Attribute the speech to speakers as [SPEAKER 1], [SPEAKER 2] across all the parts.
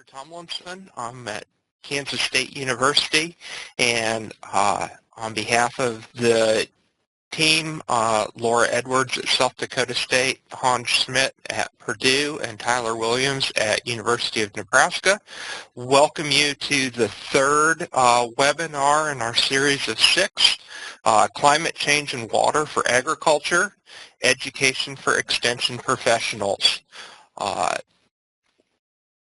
[SPEAKER 1] Dr. Tomlinson. I'm at Kansas State University, and on behalf of the team, Laura Edwards at South Dakota State, Hans Schmidt at Purdue, and Tyler Williams at University of Nebraska, welcome you to the third webinar in our series of 6, Climate Change and Water for Agriculture, Education for Extension Professionals.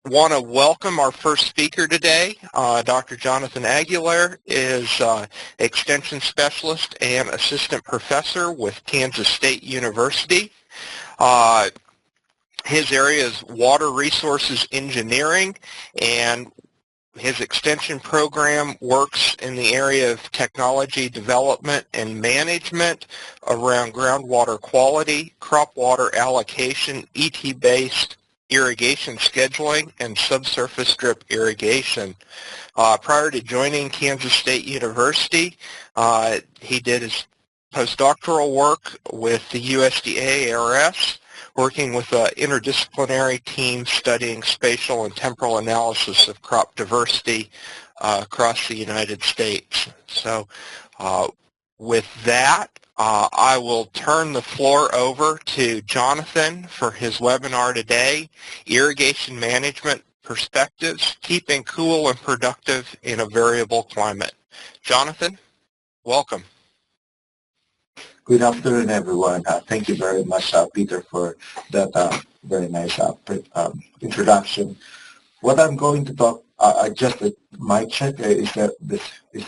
[SPEAKER 1] Want to welcome our first speaker today. Dr. Jonathan Aguilar is Extension Specialist and Assistant Professor with Kansas State University. His area is Water Resources Engineering, and his extension program works in the area of technology development and management around groundwater quality, crop water allocation, ET-based irrigation scheduling, and subsurface drip irrigation. Prior to joining Kansas State University, he did his postdoctoral work with the USDA ARS, working with an interdisciplinary team studying spatial and temporal analysis of crop diversity across the United States. So with that, I will turn the floor over to Jonathan for his webinar today, Irrigation Management Perspectives, Keeping Cool and Productive in a Variable Climate. Jonathan, welcome.
[SPEAKER 2] Good afternoon, everyone. Thank you very much, Peter, for that very nice introduction. What I'm going to talk, just a mic check, is that this is,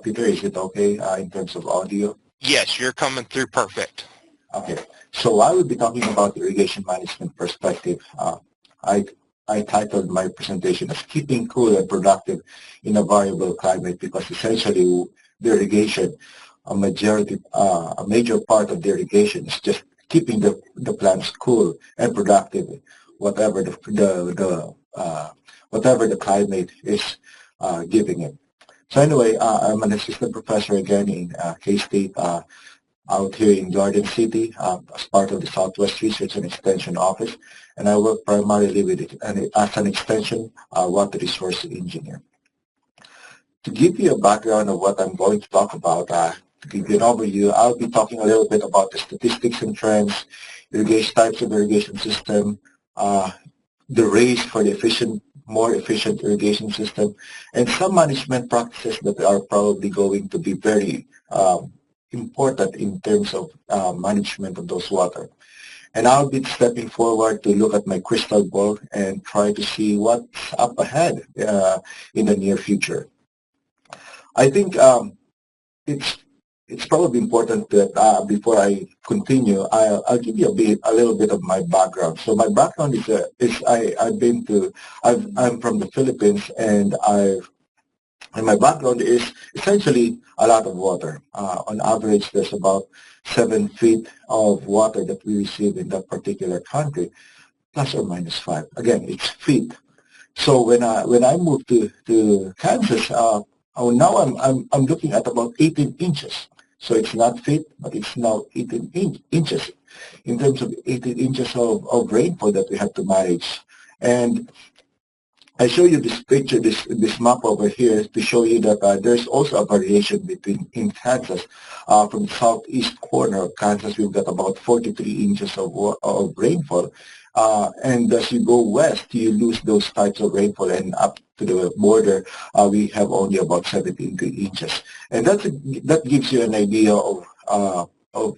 [SPEAKER 2] Peter, is it okay in terms of audio?
[SPEAKER 1] Yes, you're coming through perfect.
[SPEAKER 2] Okay, so I will be talking about irrigation management perspective. I titled my presentation as Keeping Cool and Productive in a Variable Climate, because essentially the irrigation, a major part of the irrigation is just keeping the plants cool and productive, whatever the climate is giving it. So anyway, I'm an assistant professor again in K-State out here in Garden City as part of the Southwest Research and Extension Office, and I work primarily with it as an extension water resource engineer. To give you a background of what I'm going to talk about, to give you an overview, I'll be talking a little bit about the statistics and trends, irrigation types of irrigation system, the race for the more efficient irrigation system, and some management practices that are probably going to be very important in terms of management of those water. And I'll be stepping forward to look at my crystal ball and try to see what's up ahead in the near future. I think it's probably important that before I continue, I'll give you a little bit of my background. So my background I'm from the Philippines, and my background is essentially a lot of water. On average, there's about 7 feet of water that we receive in that particular country, plus or minus 5. Again, it's feet. So when I moved to Kansas, now I'm looking at about 18 inches. So it's not feet, but it's now 18 inches in terms of 18 inches of rainfall that we have to manage. And I show you this picture, this map over here, to show you that there's also a variation in Kansas. From the southeast corner of Kansas, we've got about 43 inches of rainfall. And as you go west, you lose those types of rainfall, and up to the border, we have only about 17 inches. And that gives you an idea of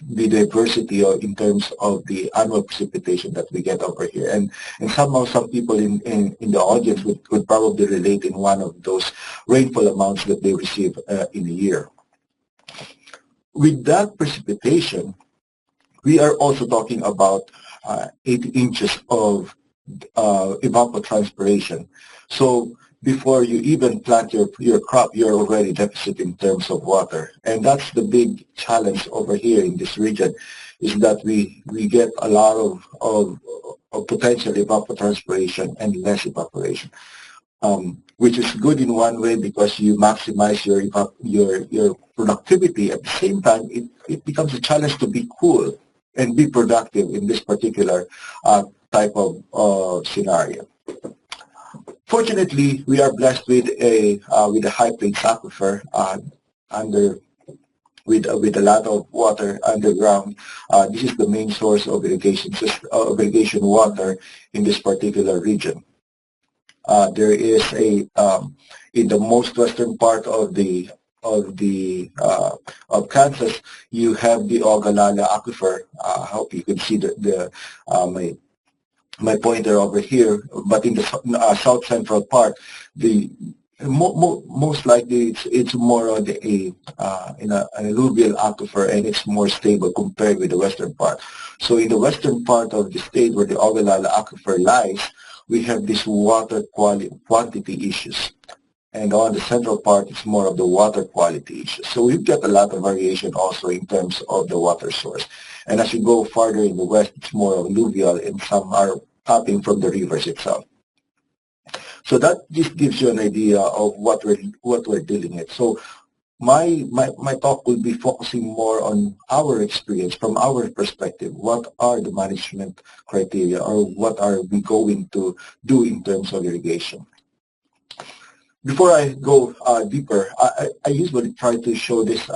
[SPEAKER 2] the diversity in terms of the annual precipitation that we get over here. And somehow some people in the audience would probably relate in one of those rainfall amounts that they receive in a year. With that precipitation, we are also talking about 8 inches of evapotranspiration. So before you even plant your crop, you're already deficit in terms of water. And that's the big challenge over here in this region, is that we get a lot of potential evapotranspiration and less evaporation, which is good in one way because you maximize your productivity. At the same time, it becomes a challenge to be cool and be productive in this particular type of scenario. Fortunately, we are blessed with a high plains aquifer under with a lot of water underground. This is the main source of irrigation irrigation water in this particular region. There is in the most western part of Kansas, you have the Aguilar aquifer. I hope you can see my pointer over here. But in the south central part, the most likely it's more on an alluvial aquifer, and it's more stable compared with the western part. So in the western part of the state where the Aguilar aquifer lies, we have these water quantity issues. And on the central part, it's more of the water quality issues. So we've got a lot of variation also in terms of the water source. And as you go farther in the west, it's more alluvial, and some are tapping from the rivers itself. So that just gives you an idea of what we're dealing with. So my talk will be focusing more on our experience from our perspective. What are the management criteria, or what are we going to do in terms of irrigation? Before I go deeper, I usually try to show this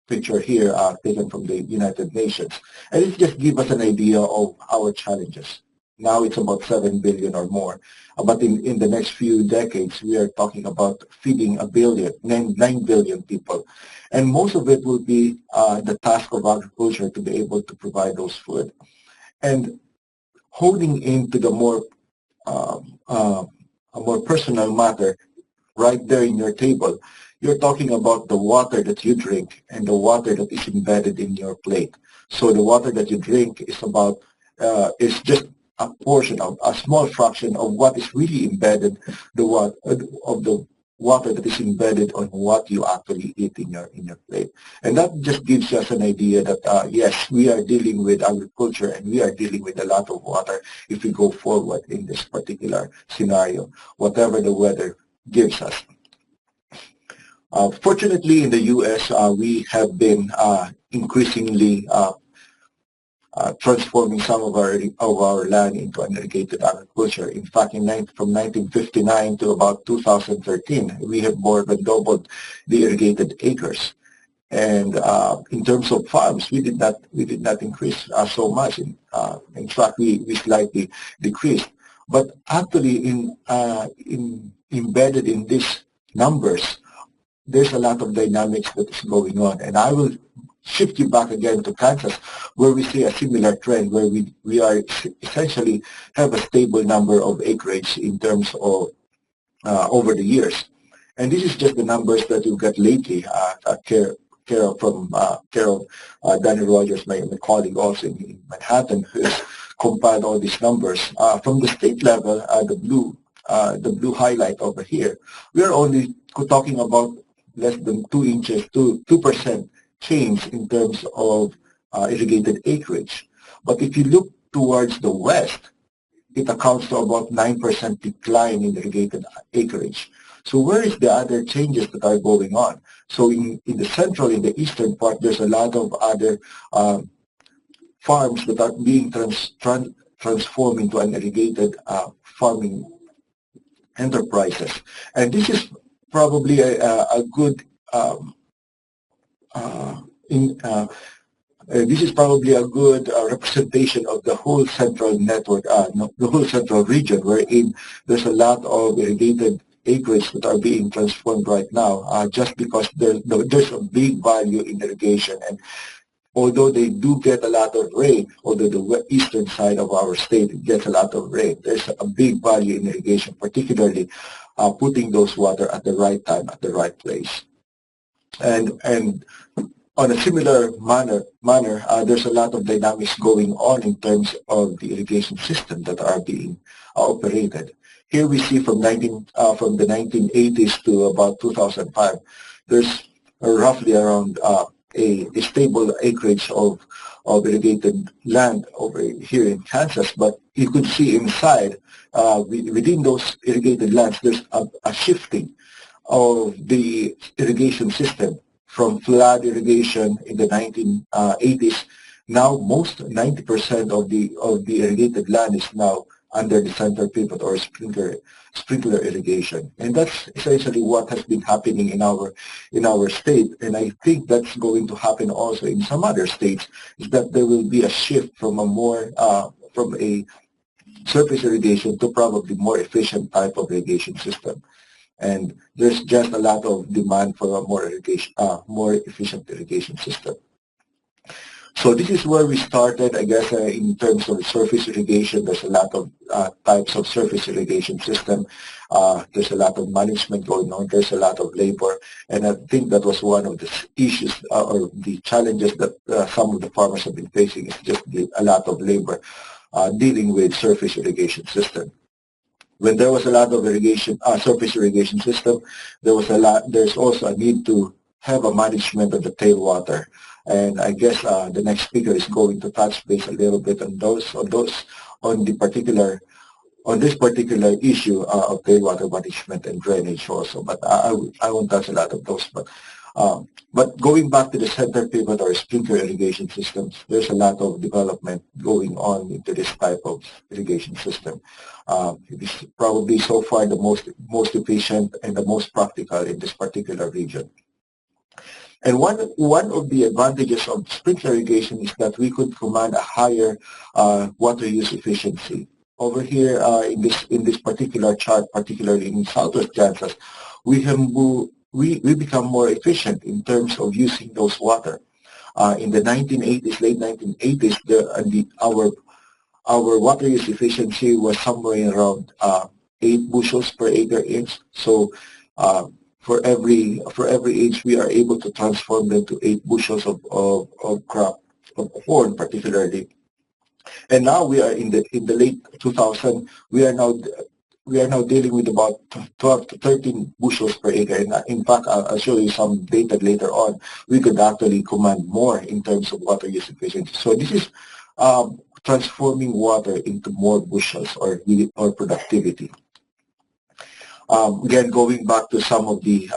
[SPEAKER 2] picture here taken from the United Nations, and it just gives us an idea of our challenges. Now it's about 7 billion or more, but in the next few decades, we are talking about feeding 9 billion people. And most of it will be the task of agriculture to be able to provide those food. And holding into the a more personal matter, right there in your table, you're talking about the water that you drink and the water that is embedded in your plate. So the water that you drink is just a portion of a small fraction of what is really embedded, of the water that is embedded on what you actually eat in your plate. And that just gives us an idea that yes, we are dealing with agriculture, and we are dealing with a lot of water if we go forward in this particular scenario, whatever the weather gives us. Fortunately, in the U.S., we have been increasingly transforming some of our land into an irrigated agriculture. In fact, from 1959 to about 2013, we have more than doubled the irrigated acres. And in terms of farms, we did not increase so much. In fact, we slightly decreased. But actually, embedded in these numbers, there's a lot of dynamics that is going on. And I will shift you back again to Kansas, where we see a similar trend, where we are essentially have a stable number of acreage in terms of over the years. And this is just the numbers that we've got lately. Carol Danny Rogers, my colleague also in Manhattan, who has compiled all these numbers. From the state level, the blue highlight over here, we are only talking about less than 2% change in terms of irrigated acreage. But if you look towards the west, it accounts to about 9% decline in irrigated acreage. So where is the other changes that are going on? So in the eastern part, there's a lot of other farms that are being transformed into an irrigated farming enterprises. And this is probably a good representation of the whole central network, the whole central region, wherein there's a lot of irrigated acreage that are being transformed right now, just because there's a big value in irrigation. And although they do get a lot of rain, although the eastern side of our state gets a lot of rain, there's a big value in irrigation, particularly putting those water at the right time, at the right place. And on a similar manner, there's a lot of dynamics going on in terms of the irrigation system that are being operated. Here we see from the 1980s to about 2005, there's roughly around a stable acreage of irrigated land over here in Kansas, but you could see inside, within those irrigated lands, there's a shifting of the irrigation system from flood irrigation in the 1980s. Now, 90% of the irrigated land is now under the center pivot or sprinkler irrigation. And that's essentially what has been happening in our state. And I think that's going to happen also in some other states, is that there will be a shift from from a surface irrigation to probably more efficient type of irrigation system. And there's just a lot of demand for a more efficient irrigation system. So this is where we started, I guess, in terms of surface irrigation. There's a lot of types of surface irrigation system. There's a lot of management going on. There's a lot of labor. And I think that was one of the issues or the challenges that some of the farmers have been facing, is just a lot of labor dealing with surface irrigation system. When there was a lot of surface irrigation system, there's also a need to have a management of the tailwater. And I guess the next speaker is going to touch base a little bit on this particular issue of tailwater management and drainage also. But I won't touch a lot of those. But going back to the center pivot or sprinkler irrigation systems, there's a lot of development going on into this type of irrigation system. It is probably so far the most efficient and the most practical in this particular region. And one of the advantages of sprinkler irrigation is that we could command a higher water use efficiency. Over here in this particular chart, particularly in Southwest Kansas, we become more efficient in terms of using those water. In the 1980s, late 1980s, our water use efficiency was somewhere around 8 bushels per acre inch. So for every inch, we are able to transform them to 8 bushels of crop, of corn particularly. And now we are in the late 2000. We are now dealing with about 12 to 13 bushels per acre. And in fact, I'll show you some data later on. We could actually command more in terms of water use efficiency. So this is transforming water into more bushels or productivity. Again, going back to some of the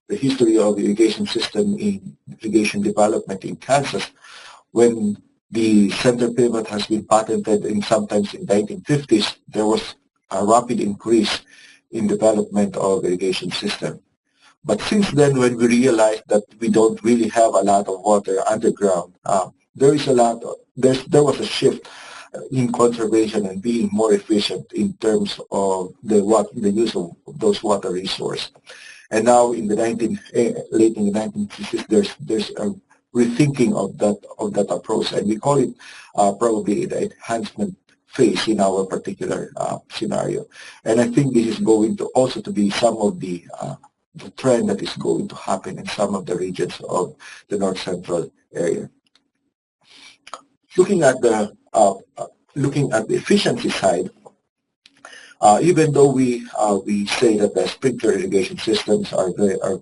[SPEAKER 2] history of irrigation system in irrigation development in Kansas, when the center pivot has been patented sometimes in 1950s, there was a rapid increase in development of irrigation system. But since then, when we realized that we don't really have a lot of water underground, there was a shift in conservation and being more efficient in terms of the use of those water resources. And now in the late in the 1960s, there's a rethinking of that approach, and we call it probably the enhancement phase in our particular scenario. And I think this is going to also to be some of the trend that is going to happen in some of the regions of the North Central area. Looking at the efficiency side, even though we say that the sprinkler irrigation systems are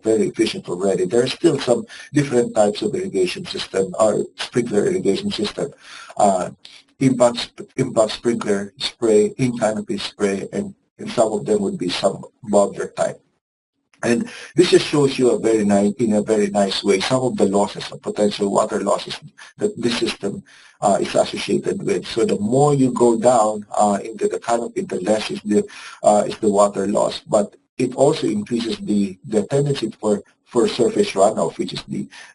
[SPEAKER 2] very efficient already, there are still some different types of irrigation system or sprinkler irrigation system. Impact sprinkler spray, in-canopy spray, and some of them would be some bubbler type. And this just shows you in a very nice way some of the losses, of potential water losses that this system is associated with. So the more you go down into the canopy, the less is the water loss. But it also increases the tendency for surface runoff, which is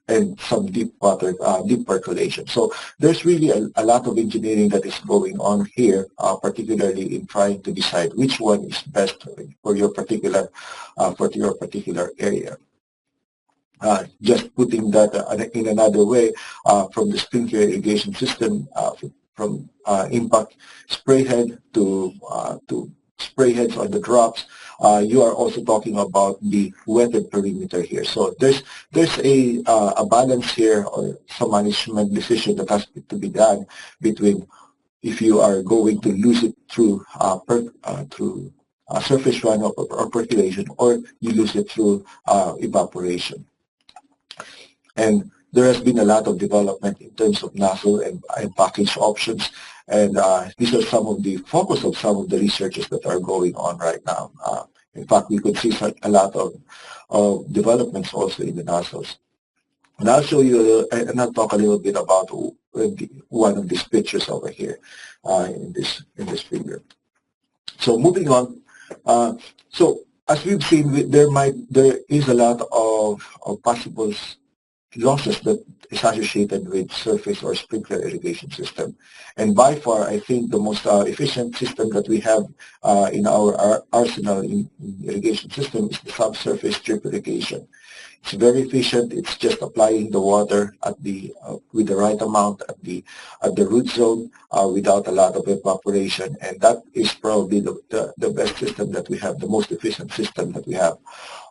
[SPEAKER 2] and some deep percolation. So there's really a lot of engineering that is going on here, particularly in trying to decide which one is best for your particular area. Just putting that in another way, from the sprinkler irrigation system, from impact spray head to spray heads on the drops, you are also talking about the wetted perimeter here. So there's a balance here, or some management decision that has to be done between if you are going to lose it through surface runoff or percolation, or you lose it through evaporation. And there has been a lot of development in terms of nozzle and package options, and these are some of the focus of some of the researches that are going on right now. In fact, we could see a lot of developments also in the nozzles. And I'll show you, and I'll talk a little bit about one of these pictures over here in this figure. So moving on, so as we've seen, there is a lot of possible losses that is associated with surface or sprinkler irrigation system. And by far, I think the most efficient system that we have in our arsenal in irrigation system is the subsurface drip irrigation. It's very efficient. It's just applying the water at the with the right amount at the root zone without a lot of evaporation, and that is probably the best system that we have, the most efficient system that we have.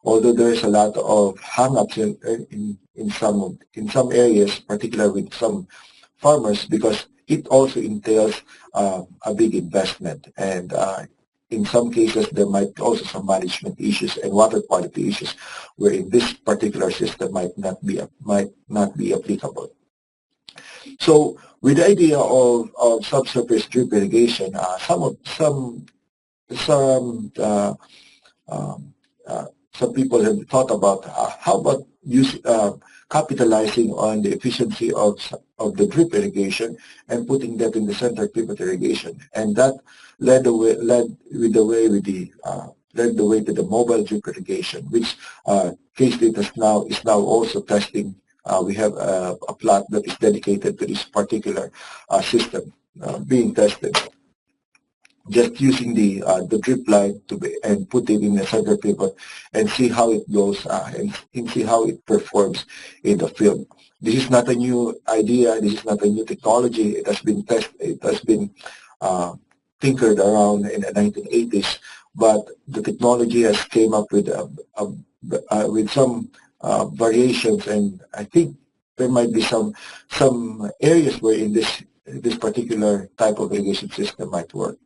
[SPEAKER 2] Although there is a lot of hang-ups in some areas, particularly with some farmers, because it also entails a big investment, and in some cases, there might be also some management issues and water quality issues, where in this particular system might not be applicable. So, with the idea of subsurface drip irrigation, some people have thought about how about capitalizing on the efficiency of the drip irrigation and putting that in the center pivot irrigation, and that led the way to the mobile drip irrigation, which K-State is now also testing. We have a plant that is dedicated to this particular system being tested. Just using the drip line and put it in the center pivot and see how it goes and see how it performs in the field. This is not a new idea. This is not a new technology. It has been tested. It has been tinkered around in the 1980s, but the technology has came up with some variations, and I think there might be some areas where in this particular type of irrigation system might work.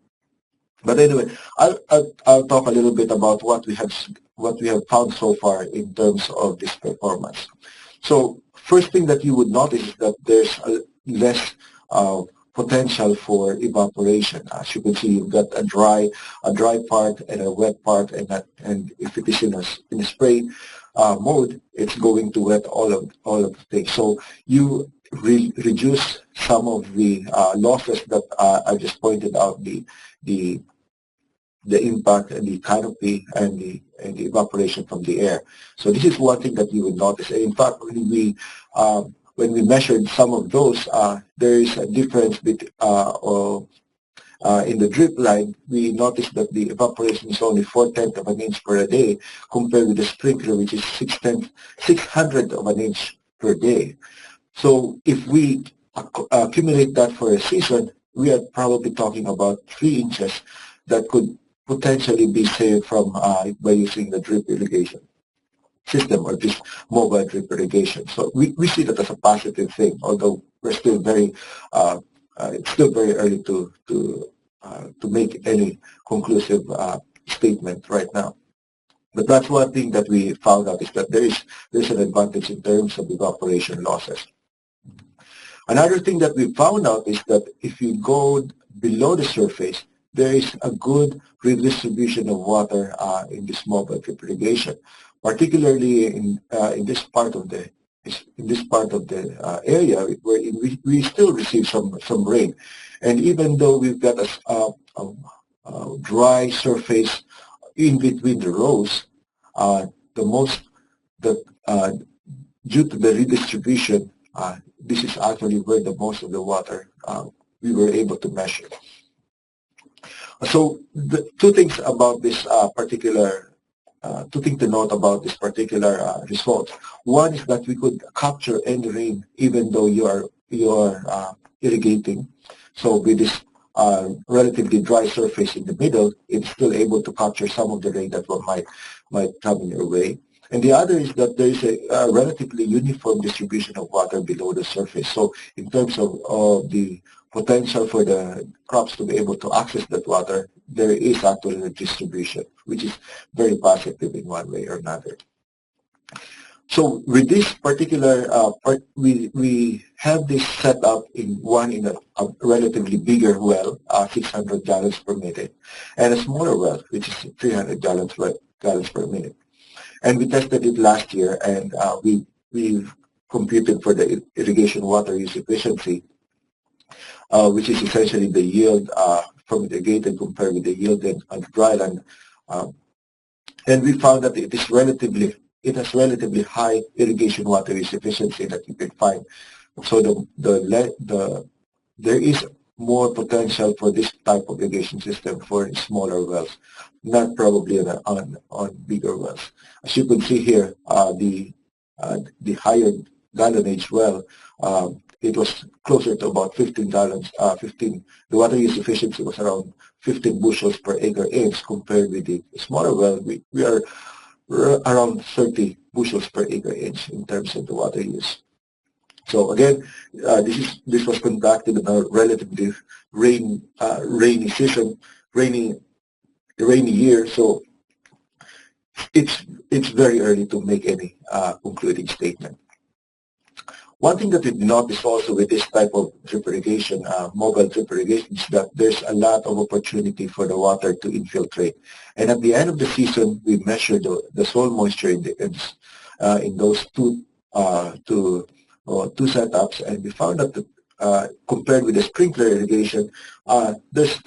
[SPEAKER 2] But anyway, I'll talk a little bit about what we have found so far in terms of this performance. So first thing that you would notice is that there's less potential for evaporation. As you can see, you've got a dry part and a wet part, and if it is in a spray mode, it's going to wet all of the things. So you reduce some of the losses that I just pointed out, the impact and the canopy and the evaporation from the air. So this is one thing that you will notice. And in fact, when we measured some of those, there is a difference in the drip line. We noticed that the evaporation is only 4/10 of an inch per day, compared with the sprinkler, which is 600 of an inch per day. So if we accumulate that for a season, we are probably talking about 3 inches that could potentially be saved from by using the drip irrigation system or this mobile drip irrigation. So we see that as a positive thing, although we're still it's still very early to make any conclusive statement right now. But that's one thing that we found out, is that there's an advantage in terms of evaporation losses. Another thing that we found out is that if you go below the surface, there is a good redistribution of water in this mobile drip irrigation, particularly in this part of the area where we still receive some rain, and even though we've got a dry surface in between the rows, due to the redistribution, this is actually where the most of the water we were able to measure. So the two things about this two things to note about this particular result. One is that we could capture any rain even though you are irrigating. So with this relatively dry surface in the middle, it's still able to capture some of the rain that might come in your way. And the other is that there is a relatively uniform distribution of water below the surface. So in terms of the potential for the crops to be able to access that water, there is actually a distribution, which is very positive in one way or another. So with this particular we have this set up in a relatively bigger well, 600 gallons per minute, and a smaller well, which is 300 gallons per minute. And we tested it last year, and we've computed for the irrigation water use efficiency, which is essentially the yield from irrigated compared with the yielded on the dryland. And we found that it has relatively high irrigation water use efficiency that you can find. So there is more potential for this type of irrigation system for smaller wells, not probably on bigger wells. As you can see here, the higher gallonage well, it was closer to about 15 gallons. The water use efficiency was around 15 bushels per acre inch compared with the smaller well. We are around 30 bushels per acre inch in terms of the water use. So again, this was conducted in a relatively rainy season, rainy year. So it's very early to make any concluding statement. One thing that we noticed also with this type of drip irrigation, mobile drip irrigation, is that there's a lot of opportunity for the water to infiltrate. And at the end of the season, we measured the soil moisture index in those two setups, and we found that compared with the sprinkler irrigation, there's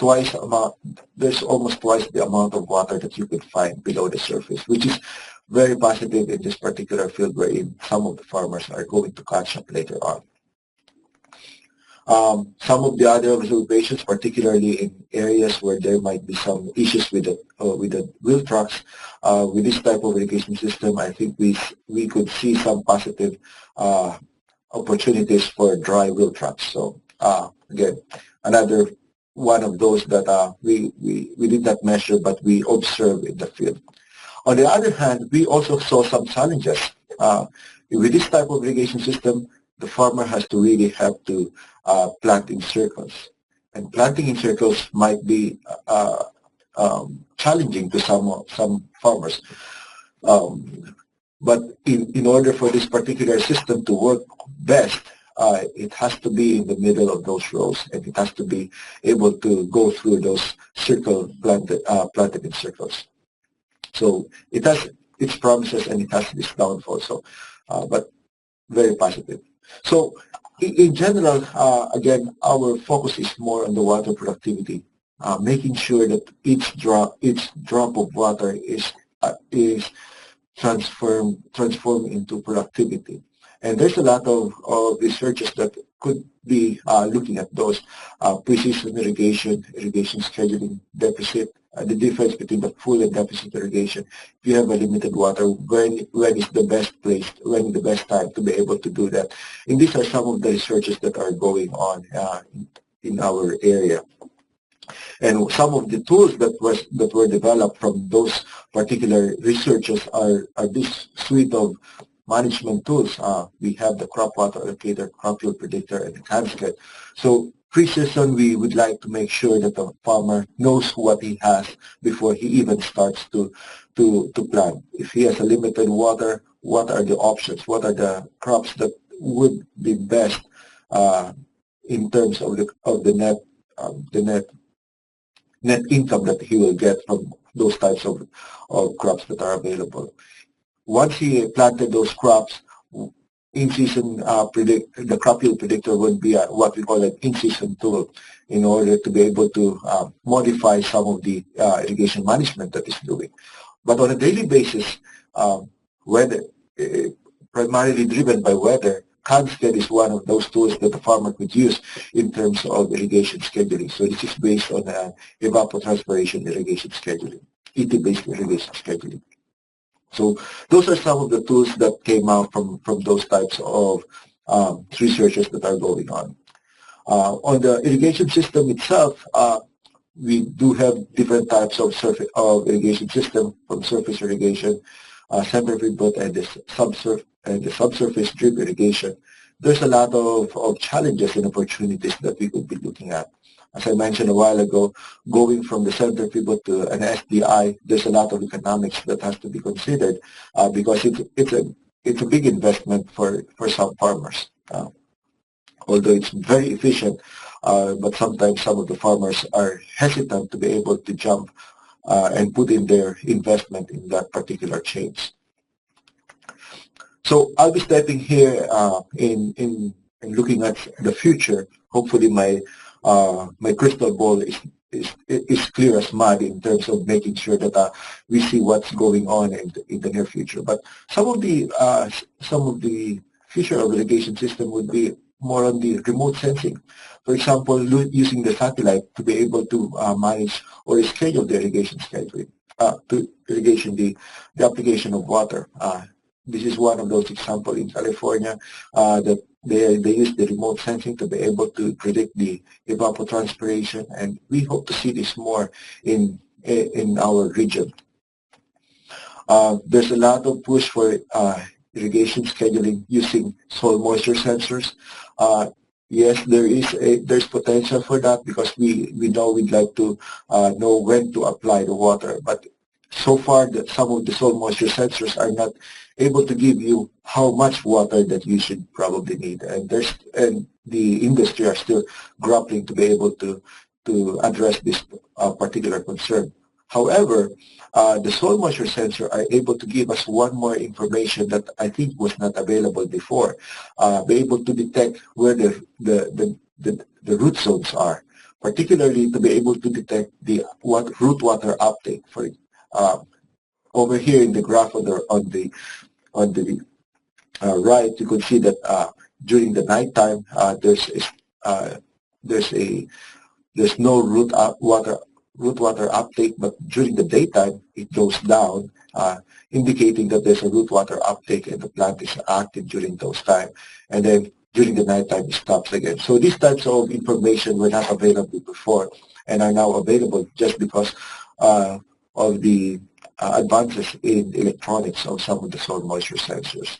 [SPEAKER 2] almost twice the amount of water that you could find below the surface, which is very positive in this particular field wherein some of the farmers are going to catch up later on. Some of the other observations, particularly in areas where there might be some issues with the wheel trucks, with this type of irrigation system, I think we could see some positive opportunities for dry wheel trucks. So again, another one of those that we did not measure, but we observed in the field. On the other hand, we also saw some challenges. With this type of irrigation system, the farmer has to really have to plant in circles. And planting in circles might be challenging to some farmers. But in order for this particular system to work best, it has to be in the middle of those rows, and it has to be able to go through those planted in circles. So it has its promises and it has its downfalls, but very positive. So in general, again, our focus is more on the water productivity, making sure that each drop of water is transformed into productivity. And there's a lot of researchers that could be looking at those precision irrigation scheduling deficit, the difference between the full and deficit irrigation. If you have a limited water, when is the best place, when is the best time to be able to do that? And these are some of the researches that are going on in our area. And some of the tools that were developed from those particular researchers are this suite of management tools. We have the crop water allocator, crop yield predictor, and the cascade. So pre-season, we would like to make sure that the farmer knows what he has before he even starts to plant. If he has a limited water, what are the options? What are the crops that would be best in terms of the net income that he will get from those types of crops that are available. Once he planted those crops, in-season the crop yield predictor would be what we call an in-season tool in order to be able to modify some of the irrigation management that he's doing. But on a daily basis, weather, primarily driven by weather, CANSCAD is one of those tools that the farmer could use in terms of irrigation scheduling. So this is based on evapotranspiration irrigation scheduling, ET-based irrigation scheduling. So those are some of the tools that came out from those types of researches that are going on. On the irrigation system itself, we do have different types of irrigation system, from surface irrigation, centrifuge boat, and the subsurface drip irrigation. There's a lot of challenges and opportunities that we could be looking at. As I mentioned a while ago, going from the centrifuge to an SDI, there's a lot of economics that has to be considered because it's a big investment for some farmers. Although it's very efficient, but sometimes some of the farmers are hesitant to be able to jump and put in their investment in that particular change. So I'll be stepping here in looking at the future. Hopefully my crystal ball is clear as mud in terms of making sure that we see what's going on in the near future. But some of the future of irrigation system would be more on the remote sensing. For example, using the satellite to be able to manage or schedule the irrigation scheduling, the application of water. This is one of those examples in California that they use the remote sensing to be able to predict the evapotranspiration, and we hope to see this more in our region. There's a lot of push for irrigation scheduling using soil moisture sensors. Yes, there's potential for that because we know we'd like to know when to apply the water, but so far some of the soil moisture sensors are not able to give you how much water that you should probably need, and the industry are still grappling to be able to address this particular concern. However, the soil moisture sensor are able to give us one more information that I think was not available before. Be able to detect where the root zones are, particularly to be able to detect the root water uptake. Over here in the graph on the right, you could see that during the nighttime there's no root water uptake, but during the daytime it goes down, indicating that there's a root water uptake and the plant is active during those times. And then during the nighttime it stops again. So these types of information were not available before and are now available just because of the advances in electronics of some of the soil moisture sensors.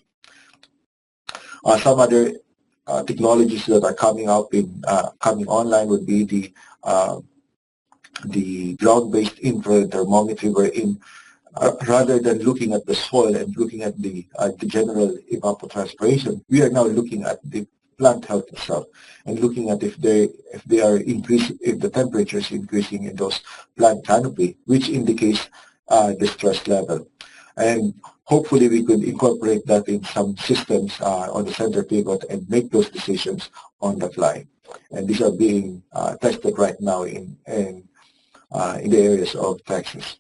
[SPEAKER 2] Some other technologies that are coming online would be the ground-based infrared thermometry, wherein rather than looking at the soil and looking at the general evapotranspiration, we are now looking at the plant health itself and looking at if the temperature is increasing in those plant canopy, which indicates the stress level. And hopefully we could incorporate that in some systems on the center pivot and make those decisions on the fly. And these are being tested right now in the areas of Texas.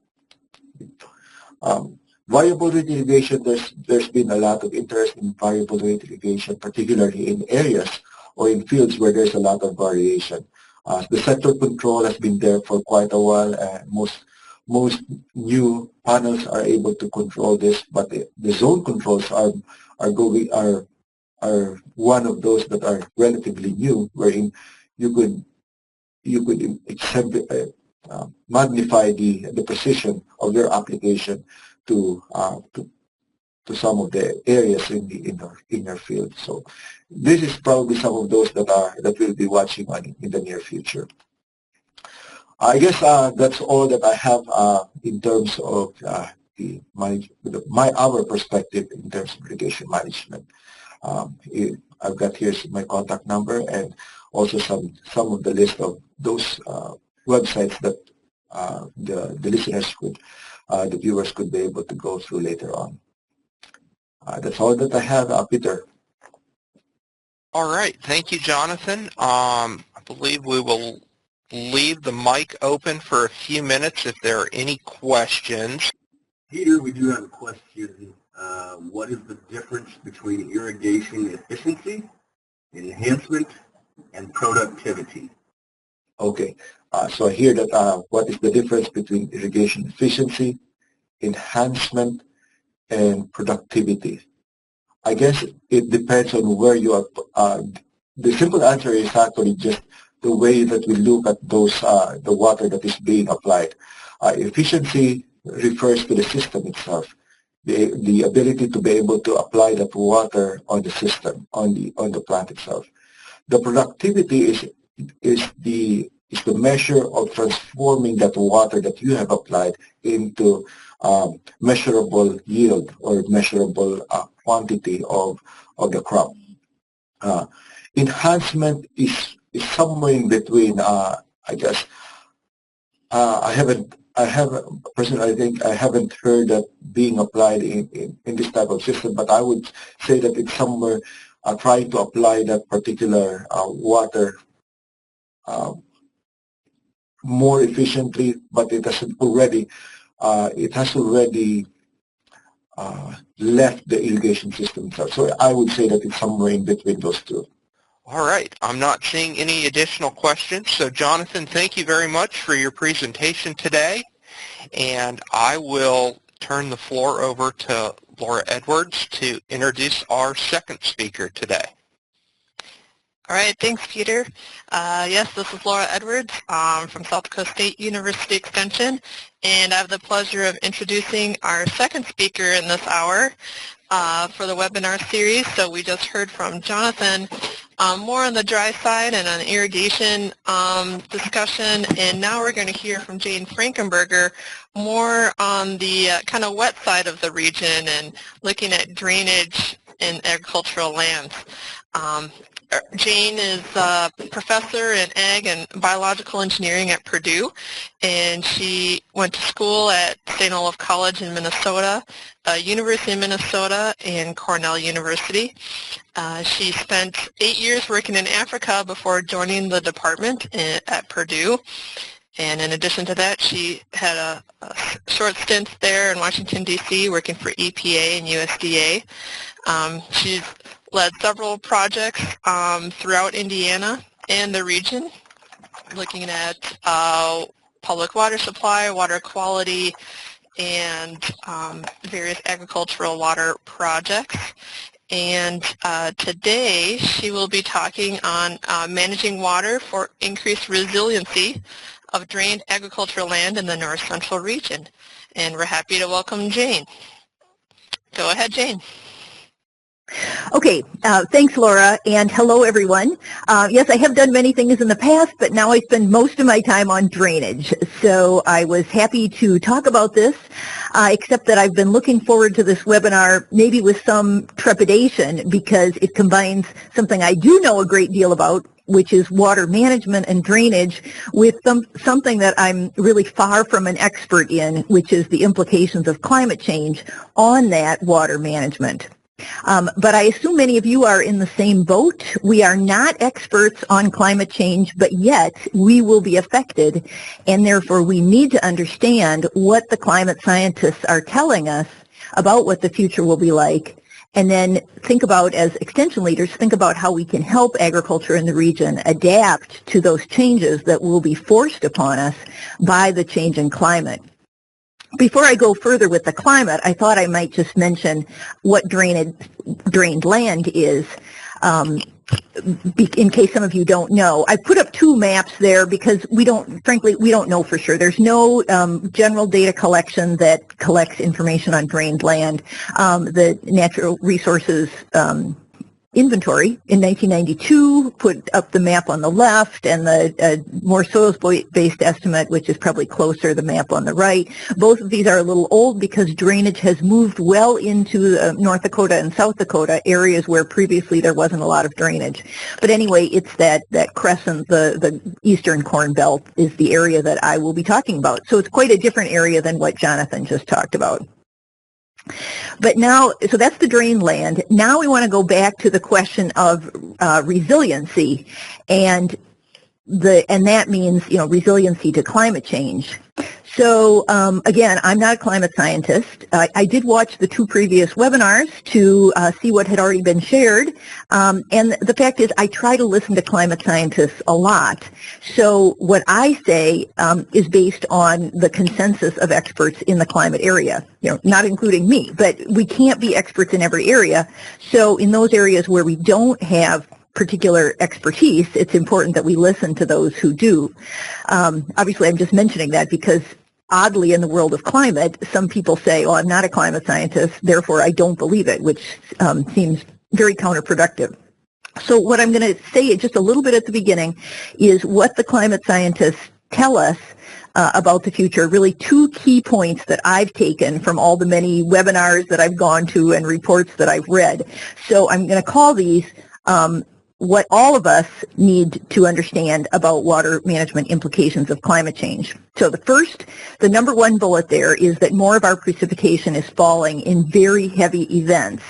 [SPEAKER 2] Variable rate irrigation, there's been a lot of interest in variable rate irrigation, particularly in areas or in fields where there's a lot of variation. The sector control has been there for quite a while, and most new panels are able to control this, but the zone controls are one of those that are relatively new, wherein you could magnify the precision of your application to some of the areas in your field. So this is probably some of those that we'll be watching in the near future. I guess that's all that I have in terms of our perspective in terms of irrigation management. I've got here my contact number and also some of the list of those websites that the listeners the viewers could be able to go through later on. That's all that I have, Peter.
[SPEAKER 1] All right. Thank you, Jonathan. I believe we will leave the mic open for a few minutes if there are any questions.
[SPEAKER 3] Peter, we do have a question. What is the difference between irrigation efficiency, enhancement, and productivity?
[SPEAKER 2] Okay. So I hear that what is the difference between irrigation efficiency, enhancement, and productivity? I guess it depends on where you are. The simple answer is actually just the way that we look at the water that is being applied. Efficiency refers to the system itself, the ability to be able to apply that water on the system, on the plant itself. The productivity is the measure of transforming that water that you have applied into measurable yield or measurable quantity of the crop. Enhancement is somewhere in between. I guess personally, I think I haven't heard that being applied in this type of system, but I would say that it's somewhere trying to apply that particular water more efficiently, but it has already left the irrigation system itself. So I would say that it's somewhere in between those two.
[SPEAKER 1] All right. I'm not seeing any additional questions. So Jonathan, thank you very much for your presentation today. And I will turn the floor over to Laura Edwards to introduce our second speaker today.
[SPEAKER 4] All right, thanks, Peter. Yes, this is Laura Edwards from South Dakota State University Extension, and I have the pleasure of introducing our second speaker in this hour for the webinar series. So we just heard from Jonathan more on the dry side and on irrigation discussion, and now we're going to hear from Jane Frankenberger more on the kind of wet side of the region and looking at drainage in agricultural lands. Jane is a professor in ag and biological engineering at Purdue, and she went to school at St. Olaf College in Minnesota, University of Minnesota, and Cornell University. She spent 8 years working in Africa before joining the department at Purdue. And in addition to that, she had a short stint there in Washington, D.C., working for EPA and USDA. She's led several projects throughout Indiana and the region, looking at public water supply, water quality, and various agricultural water projects. And today she will be talking on managing water for increased resiliency of drained agricultural land in the north central region. And we're happy to welcome Jane. Go ahead, Jane.
[SPEAKER 5] Okay, thanks, Laura, and hello, everyone. Yes, I have done many things in the past, but now I spend most of my time on drainage. So I was happy to talk about this, except that I've been looking forward to this webinar maybe with some trepidation because it combines something I do know a great deal about, which is water management and drainage, with something that I'm really far from an expert in, which is the implications of climate change on that water management. But I assume many of you are in the same boat. We are not experts on climate change, but yet we will be affected, and therefore we need to understand what the climate scientists are telling us about what the future will be like, and then think about, as extension leaders, think about how we can help agriculture in the region adapt to those changes that will be forced upon us by the change in climate. Before I go further with the climate, I thought I might just mention what drained land is, in case some of you don't know. I put up two maps there because frankly, we don't know for sure. There's no general data collection that collects information on drained land. The Natural Resources Inventory in 1992 put up the map on the left, and the more soils-based estimate, which is probably closer, the map on the right. Both of these are a little old because drainage has moved well into North Dakota and South Dakota, areas where previously there wasn't a lot of drainage. But anyway, it's that crescent, the eastern corn belt, is the area that I will be talking about. So it's quite a different area than what Jonathan just talked about. But now, so that's the drained land. Now we want to go back to the question of resiliency, and that means, resiliency to climate change. So again, I'm not a climate scientist. I did watch the two previous webinars to see what had already been shared, and the fact is I try to listen to climate scientists a lot. So what I say is based on the consensus of experts in the climate area, not including me, but we can't be experts in every area. So in those areas where we don't have particular expertise, it's important that we listen to those who do. Obviously, I'm just mentioning that because oddly in the world of climate, some people say, I'm not a climate scientist, therefore I don't believe it, which seems very counterproductive. So what I'm going to say just a little bit at the beginning is what the climate scientists tell us about the future. Really two key points that I've taken from all the many webinars that I've gone to and reports that I've read. So I'm going to call these what all of us need to understand about water management implications of climate change. So the number one bullet there is that more of our precipitation is falling in very heavy events.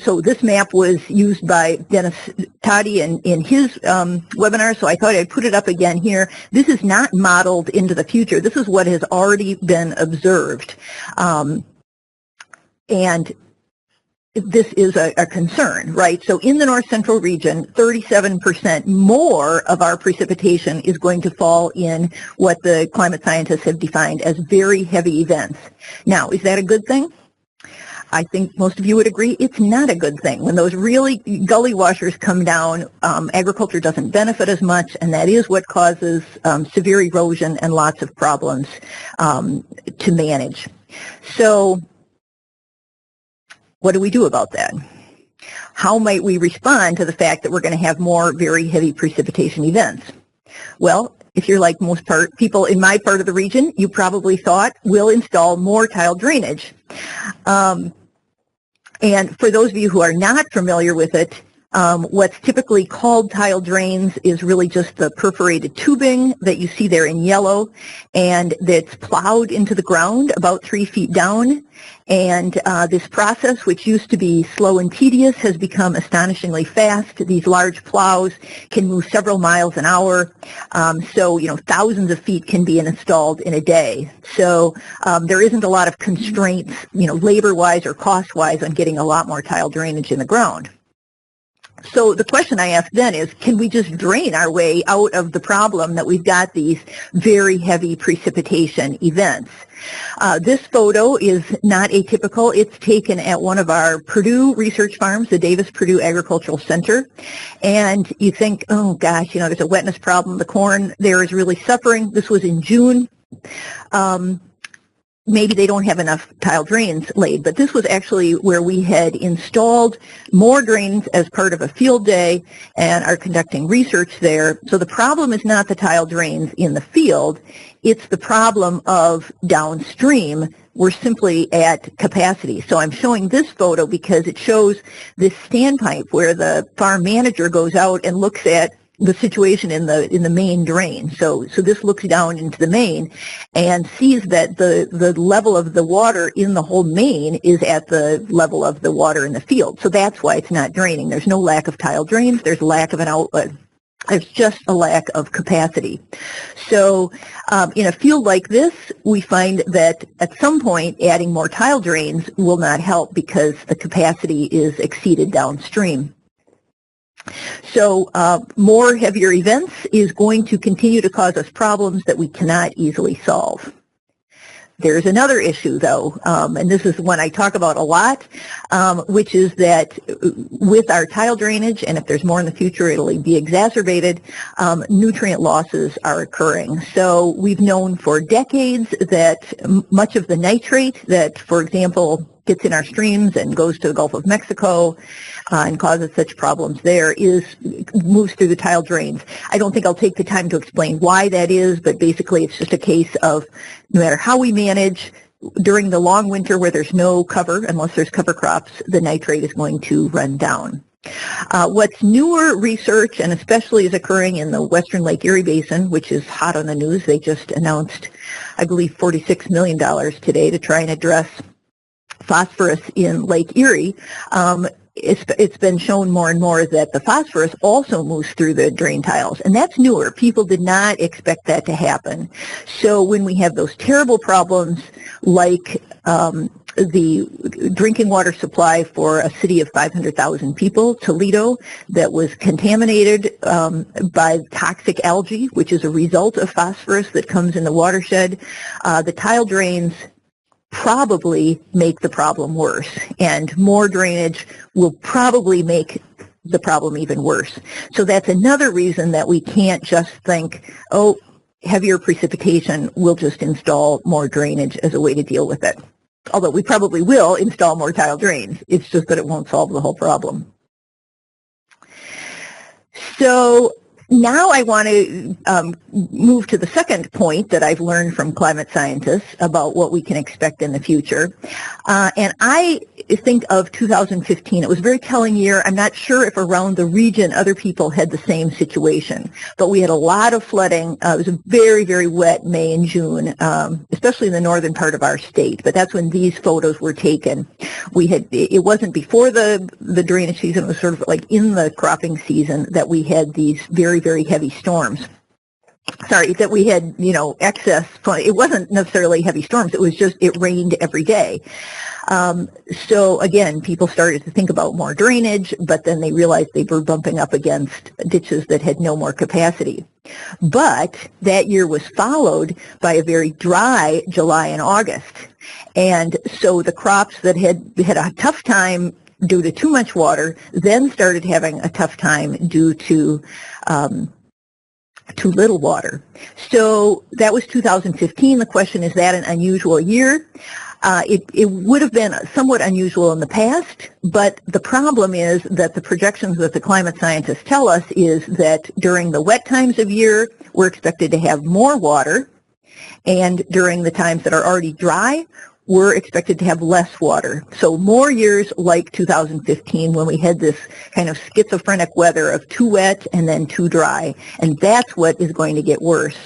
[SPEAKER 5] So this map was used by Dennis Toddy in his webinar, so I thought I'd put it up again here. This is not modeled into the future. This is what has already been observed. And this is a concern, right? So in the north central region, 37% more of our precipitation is going to fall in what the climate scientists have defined as very heavy events. Now, is that a good thing? I think most of you would agree it's not a good thing. When those really gully washers come down, agriculture doesn't benefit as much, and that is what causes severe erosion and lots of problems to manage. So what do we do about that? How might we respond to the fact that we're going to have more very heavy precipitation events? Well, if you're like most people in my part of the region, you probably thought we'll install more tile drainage. And for those of you who are not familiar with it, what's typically called tile drains is really just the perforated tubing that you see there in yellow, and that's plowed into the ground about 3 feet down. And this process, which used to be slow and tedious, has become astonishingly fast. These large plows can move several miles an hour, so thousands of feet can be installed in a day. So there isn't a lot of constraints, labor-wise or cost-wise, on getting a lot more tile drainage in the ground. So the question I ask then is, can we just drain our way out of the problem that we've got these very heavy precipitation events? This photo is not atypical. It's taken at one of our Purdue research farms, the Davis-Purdue Agricultural Center. And you think, oh gosh, there's a wetness problem. The corn there is really suffering. This was in June. Maybe they don't have enough tile drains laid, but this was actually where we had installed more drains as part of a field day and are conducting research there. So the problem is not the tile drains in the field, it's the problem of downstream. We're simply at capacity. So I'm showing this photo because it shows this standpipe where the farm manager goes out and looks at the situation in the main drain. So this looks down into the main and sees that the level of the water in the whole main is at the level of the water in the field. So that's why it's not draining. There's no lack of tile drains. There's lack of an outlet. There's just a lack of capacity. So in a field like this, we find that at some point adding more tile drains will not help because the capacity is exceeded downstream. So more heavier events is going to continue to cause us problems that we cannot easily solve. There's another issue, though, and this is one I talk about a lot, which is that with our tile drainage, and if there's more in the future, it'll be exacerbated, nutrient losses are occurring. So we've known for decades that much of the nitrate that, for example, gets in our streams and goes to the Gulf of Mexico and causes such problems there moves through the tile drains. I don't think I'll take the time to explain why that is, but basically it's just a case of no matter how we manage, during the long winter where there's no cover, unless there's cover crops, the nitrate is going to run down. What's newer research, and especially is occurring in the western Lake Erie Basin, which is hot on the news, they just announced, I believe, $46 million today to try and address phosphorus in Lake Erie. It's been shown more and more that the phosphorus also moves through the drain tiles, and that's newer. People did not expect that to happen. So when we have those terrible problems like the drinking water supply for a city of 500,000 people, Toledo, that was contaminated by toxic algae, which is a result of phosphorus that comes in the watershed, the tile drains probably make the problem worse, and more drainage will probably make the problem even worse. So that's another reason that we can't just think, oh, heavier precipitation, we'll just install more drainage as a way to deal with it. Although we probably will install more tile drains. It's just that it won't solve the whole problem. So now I want to move to the second point that I've learned from climate scientists about what we can expect in the future. And I think of 2015. It was a very telling year. I'm not sure if around the region other people had the same situation, but we had a lot of flooding. It was a very, very wet May and June, especially in the northern part of our state, but that's when these photos were taken. It wasn't before the drainage season. It was sort of like in the cropping season that we had these very, very heavy storms. Sorry, that we had, excess. It wasn't necessarily heavy storms. It was just, it rained every day. So again, people started to think about more drainage, but then they realized they were bumping up against ditches that had no more capacity. But that year was followed by a very dry July and August. And so the crops that had a tough time due to too much water then started having a tough time due to too little water. So that was 2015. The question, is that an unusual year? It would have been somewhat unusual in the past, but the problem is that the projections that the climate scientists tell us is that during the wet times of year, we're expected to have more water, and during the times that are already dry, we're expected to have less water. So more years like 2015 when we had this kind of schizophrenic weather of too wet and then too dry. And that's what is going to get worse.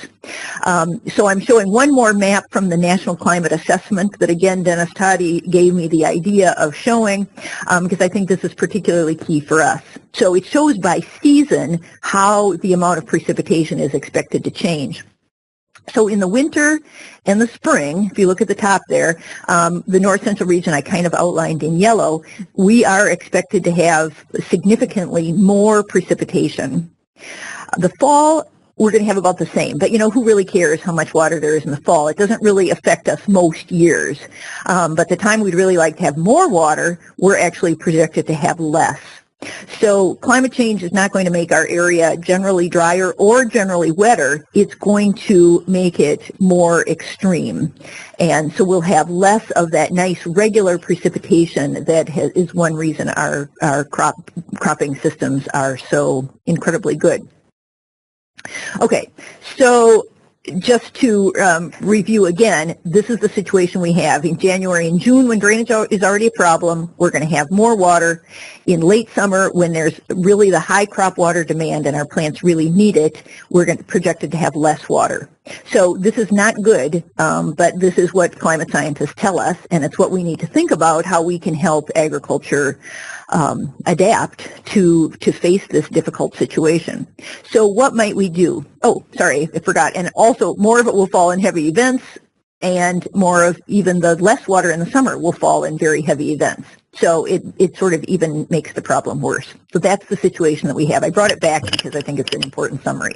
[SPEAKER 5] So I'm showing one more map from the National Climate Assessment that, again, Dennis Toddy gave me the idea of showing because I think this is particularly key for us. So it shows by season how the amount of precipitation is expected to change. So in the winter and the spring, if you look at the top there, the north central region I kind of outlined in yellow, we are expected to have significantly more precipitation. The fall, we're going to have about the same, but who really cares how much water there is in the fall? It doesn't really affect us most years. But the time we'd really like to have more water, we're actually projected to have less. So climate change is not going to make our area generally drier or generally wetter. It's going to make it more extreme. And so we'll have less of that nice regular precipitation that is one reason our cropping systems are so incredibly good. Okay, so just to review again, this is the situation we have. In January and June, when drainage is already a problem, we're going to have more water. In late summer, when there's really the high crop water demand and our plants really need it, we're projected to have less water. So this is not good, but this is what climate scientists tell us, and it's what we need to think about, how we can help agriculture adapt to face this difficult situation. So what might we do? Oh, sorry, I forgot. And also, more of it will fall in heavy events, and more of even the less water in the summer will fall in very heavy events. So it sort of even makes the problem worse. So that's the situation that we have. I brought it back because I think it's an important summary.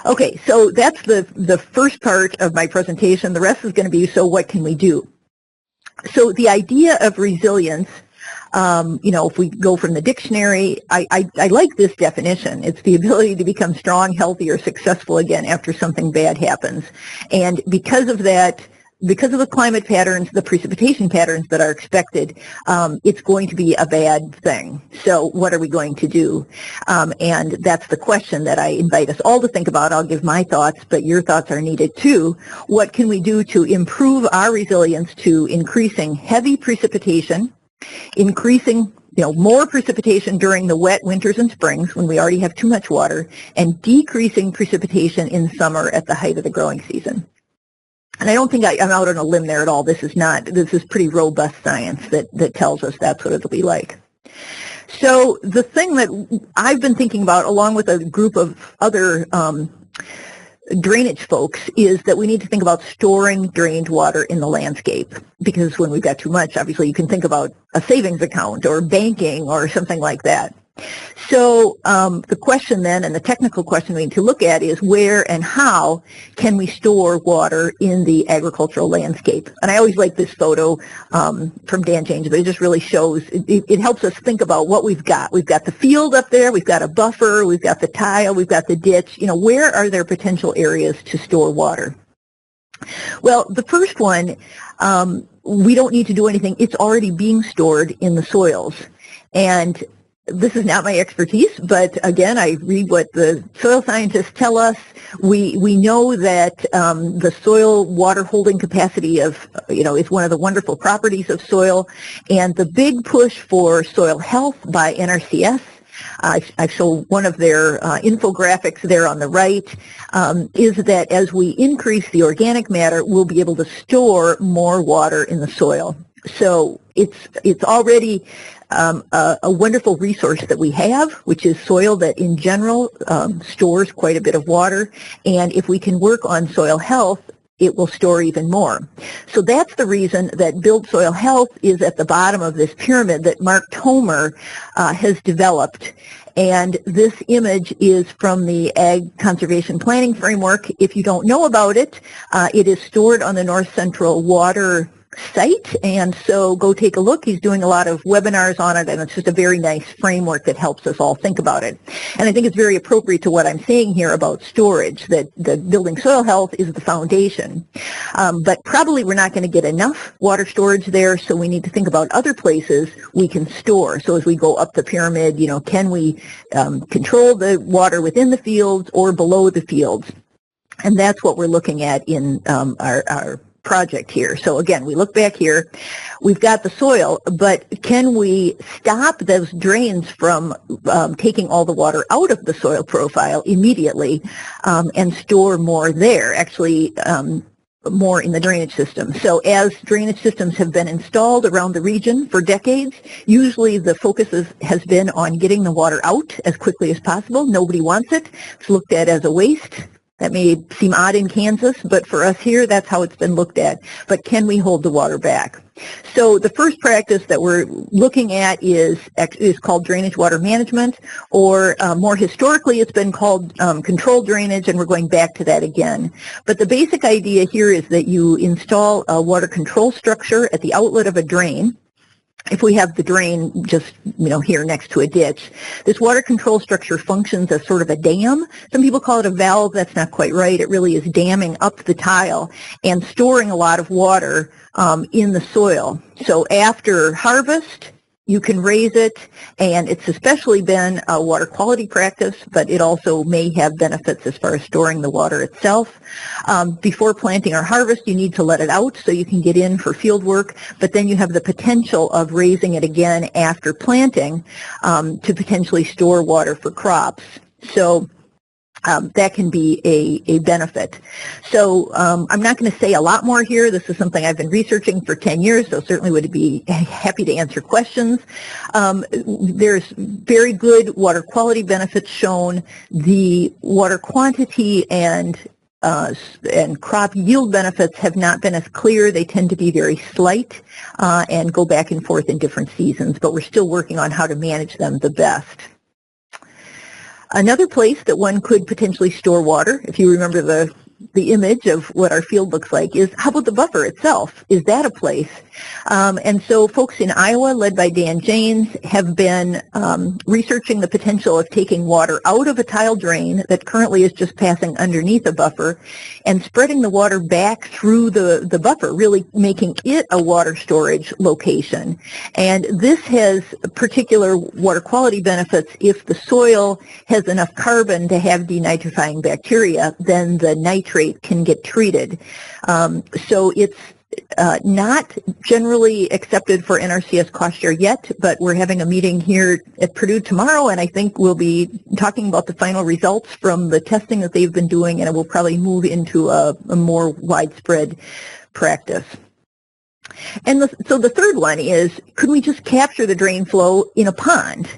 [SPEAKER 5] Okay, so that's the first part of my presentation. The rest is going to be, so what can we do? So the idea of resilience, if we go from the dictionary, I like this definition. It's the ability to become strong, healthy, or successful again after something bad happens. And because of that, because of the climate patterns, the precipitation patterns that are expected, it's going to be a bad thing. So what are we going to do? And that's the question that I invite us all to think about. I'll give my thoughts, but your thoughts are needed too. What can we do to improve our resilience to increasing heavy precipitation, increasing more precipitation during the wet winters and springs when we already have too much water, and decreasing precipitation in summer at the height of the growing season? And I don't think I'm out on a limb there at all. This is pretty robust science that tells us that's what it'll be like. So the thing that I've been thinking about, along with a group of other drainage folks, is that we need to think about storing drained water in the landscape, because when we've got too much, obviously you can think about a savings account or banking or something like that. So the question then, and the technical question we need to look at, is where and how can we store water in the agricultural landscape? And I always like this photo from Dan James, but it just really shows, it helps us think about what we've got. We've got the field up there, we've got a buffer, we've got the tile, we've got the ditch. Where are there potential areas to store water? Well, the first one, we don't need to do anything. It's already being stored in the soils. And this is not my expertise, but again, I read what the soil scientists tell us. We know that the soil water holding capacity of, is one of the wonderful properties of soil, and the big push for soil health by NRCS, I show one of their infographics there on the right, is that as we increase the organic matter, we'll be able to store more water in the soil. So it's already a wonderful resource that we have, which is soil that in general stores quite a bit of water. And if we can work on soil health, it will store even more. So that's the reason that Build Soil Health is at the bottom of this pyramid that Mark Tomer has developed. And this image is from the Ag Conservation Planning Framework. If you don't know about it, it is stored on the North Central Water site, and so go take a look. He's doing a lot of webinars on it, and it's just a very nice framework that helps us all think about it. And I think it's very appropriate to what I'm saying here about storage, that building soil health is the foundation. But probably we're not going to get enough water storage there, so we need to think about other places we can store. So as we go up the pyramid, can we control the water within the fields or below the fields? And that's what we're looking at in our project here. So again, we look back here, we've got the soil, but can we stop those drains from taking all the water out of the soil profile immediately and store more there, actually more in the drainage system. So as drainage systems have been installed around the region for decades, usually the focus has been on getting the water out as quickly as possible. Nobody wants it. It's looked at as a waste. That may seem odd in Kansas, but for us here, that's how it's been looked at. But can we hold the water back? So the first practice that we're looking at is called drainage water management, or more historically, it's been called controlled drainage, and we're going back to that again. But the basic idea here is that you install a water control structure at the outlet of a drain. If we have the drain just, here next to a ditch, this water control structure functions as sort of a dam. Some people call it a valve. That's not quite right. It really is damming up the tile and storing a lot of water in the soil. So after harvest, you can raise it, and it's especially been a water quality practice, but it also may have benefits as far as storing the water itself. Before planting or harvest, you need to let it out so you can get in for field work, but then you have the potential of raising it again after planting to potentially store water for crops. So that can be a benefit. So I'm not going to say a lot more here. This is something I've been researching for 10 years, so certainly would be happy to answer questions. There's very good water quality benefits shown. The water quantity and crop yield benefits have not been as clear. They tend to be very slight and go back and forth in different seasons, but we're still working on how to manage them the best. Another place that one could potentially store water, if you remember the image of what our field looks like, is how about the buffer itself? Is that a place? And so folks in Iowa, led by Dan Janes, have been researching the potential of taking water out of a tile drain that currently is just passing underneath a buffer and spreading the water back through the buffer, really making it a water storage location. And this has particular water quality benefits. If the soil has enough carbon to have denitrifying bacteria, then the nitrate can get treated. So it's not generally accepted for NRCS cost share yet, but we're having a meeting here at Purdue tomorrow, and I think we'll be talking about the final results from the testing that they've been doing, and it will probably move into a more widespread practice. And so the third one is, could we just capture the drain flow in a pond?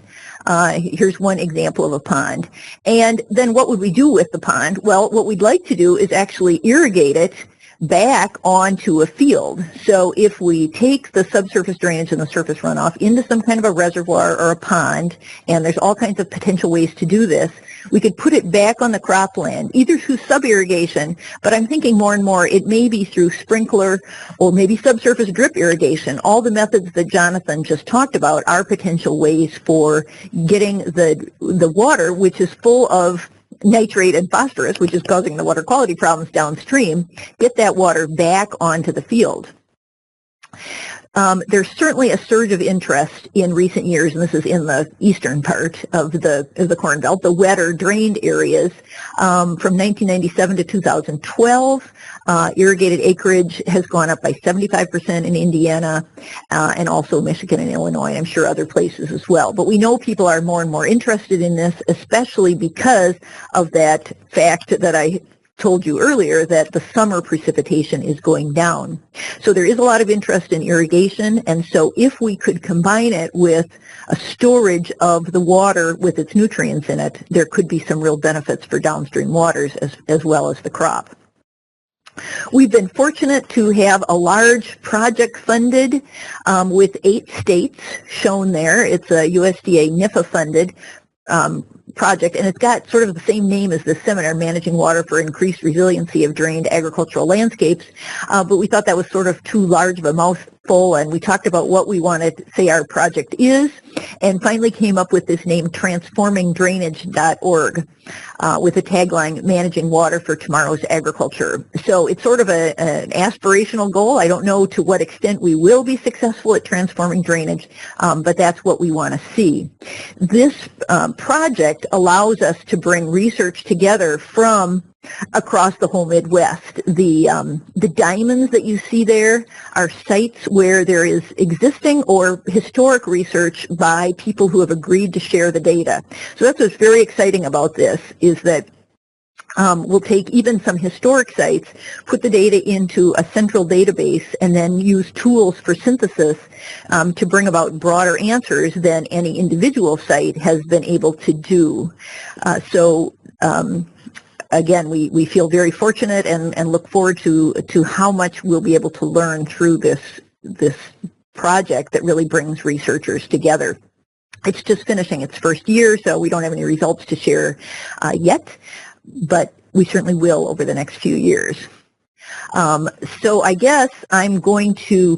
[SPEAKER 5] Here's one example of a pond. And then what would we do with the pond? Well, what we'd like to do is actually irrigate it back onto a field. So if we take the subsurface drainage and the surface runoff into some kind of a reservoir or a pond, and there's all kinds of potential ways to do this, we could put it back on the cropland, either through sub-irrigation, but I'm thinking more and more it may be through sprinkler or maybe subsurface drip irrigation. All the methods that Jonathan just talked about are potential ways for getting the water, which is full of nitrate and phosphorus, which is causing the water quality problems downstream, get that water back onto the field. There's certainly a surge of interest in recent years, and this is in the eastern part of the Corn Belt, the wetter drained areas. From 1997 to 2012, irrigated acreage has gone up by 75% in Indiana, and also Michigan and Illinois, and I'm sure other places as well. But we know people are more and more interested in this, especially because of that fact that I told you earlier, that the summer precipitation is going down. So there is a lot of interest in irrigation, and so if we could combine it with a storage of the water with its nutrients in it, there could be some real benefits for downstream waters as well as the crop. We've been fortunate to have a large project funded with 8 states shown there. It's a USDA NIFA funded project, and it's got sort of the same name as the seminar, Managing Water for Increased Resiliency of Drained Agricultural Landscapes, but we thought that was sort of too large of a mouthful, and we talked about what we wanted to say our project is, and finally came up with this name, transformingdrainage.org, with a tagline, Managing Water for Tomorrow's Agriculture. So it's sort of an aspirational goal. I don't know to what extent we will be successful at transforming drainage, but that's what we want to see. This project allows us to bring research together from across the whole Midwest. The diamonds that you see there are sites where there is existing or historic research by people who have agreed to share the data. So that's what's very exciting about this, is that we'll take even some historic sites, put the data into a central database, and then use tools for synthesis to bring about broader answers than any individual site has been able to do. Again, we feel very fortunate and look forward to how much we'll be able to learn through this project that really brings researchers together. It's just finishing its first year, so we don't have any results to share yet, but we certainly will over the next few years. So I guess I'm going to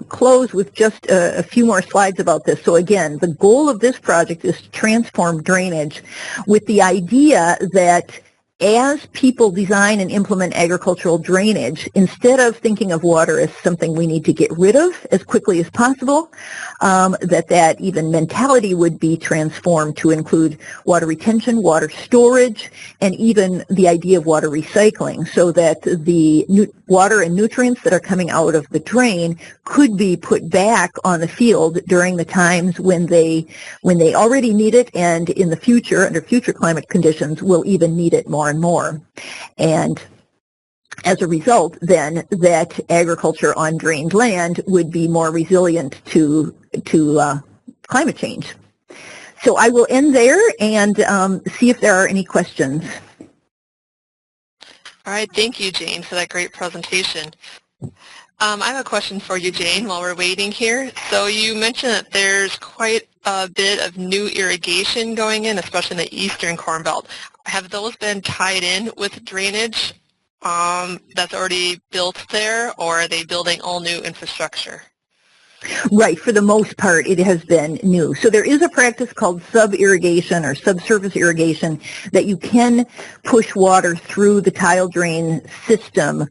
[SPEAKER 5] close with just a few more slides about this. So again, the goal of this project is to transform drainage with the idea that as people design and implement agricultural drainage, instead of thinking of water as something we need to get rid of as quickly as possible, that even mentality would be transformed to include water retention, water storage, and even the idea of water recycling, so that the water and nutrients that are coming out of the drain could be put back on the field during the times when they already need it, and in the future, under future climate conditions, will even need it more and more. And as a result, then, that agriculture on drained land would be more resilient to climate change. So I will end there and see if there are any questions.
[SPEAKER 4] All right, thank you, Jane, for that great presentation. I have a question for you, Jane, while we're waiting here. So you mentioned that there's quite a bit of new irrigation going in, especially in the eastern Corn Belt. Have those been tied in with drainage that's already built there, or are they building all new infrastructure?
[SPEAKER 5] Right, for the most part, it has been new. So there is a practice called sub-irrigation or subsurface irrigation that you can push water through the tile drain system,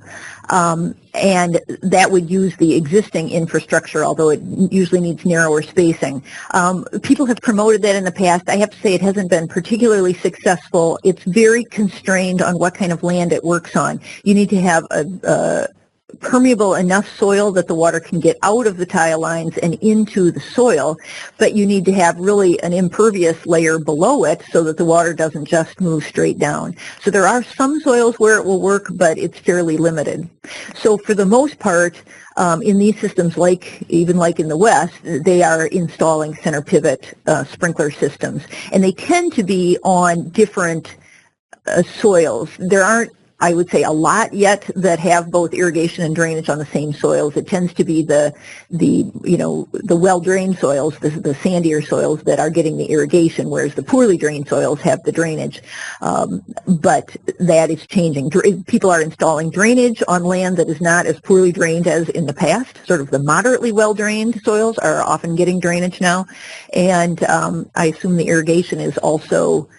[SPEAKER 5] and that would use the existing infrastructure, although it usually needs narrower spacing. People have promoted that in the past. I have to say it hasn't been particularly successful. It's very constrained on what kind of land it works on. You need to have a permeable enough soil that the water can get out of the tile lines and into the soil, but you need to have really an impervious layer below it so that the water doesn't just move straight down. So there are some soils where it will work, but it's fairly limited. So for the most part, in these systems, even like in the West, they are installing center pivot sprinkler systems, and they tend to be on different soils. There aren't, I would say, a lot yet that have both irrigation and drainage on the same soils. It tends to be the well-drained soils, the sandier soils that are getting the irrigation, whereas the poorly drained soils have the drainage. But that is changing. People are installing drainage on land that is not as poorly drained as in the past. Sort of the moderately well-drained soils are often getting drainage now. And I assume the irrigation is also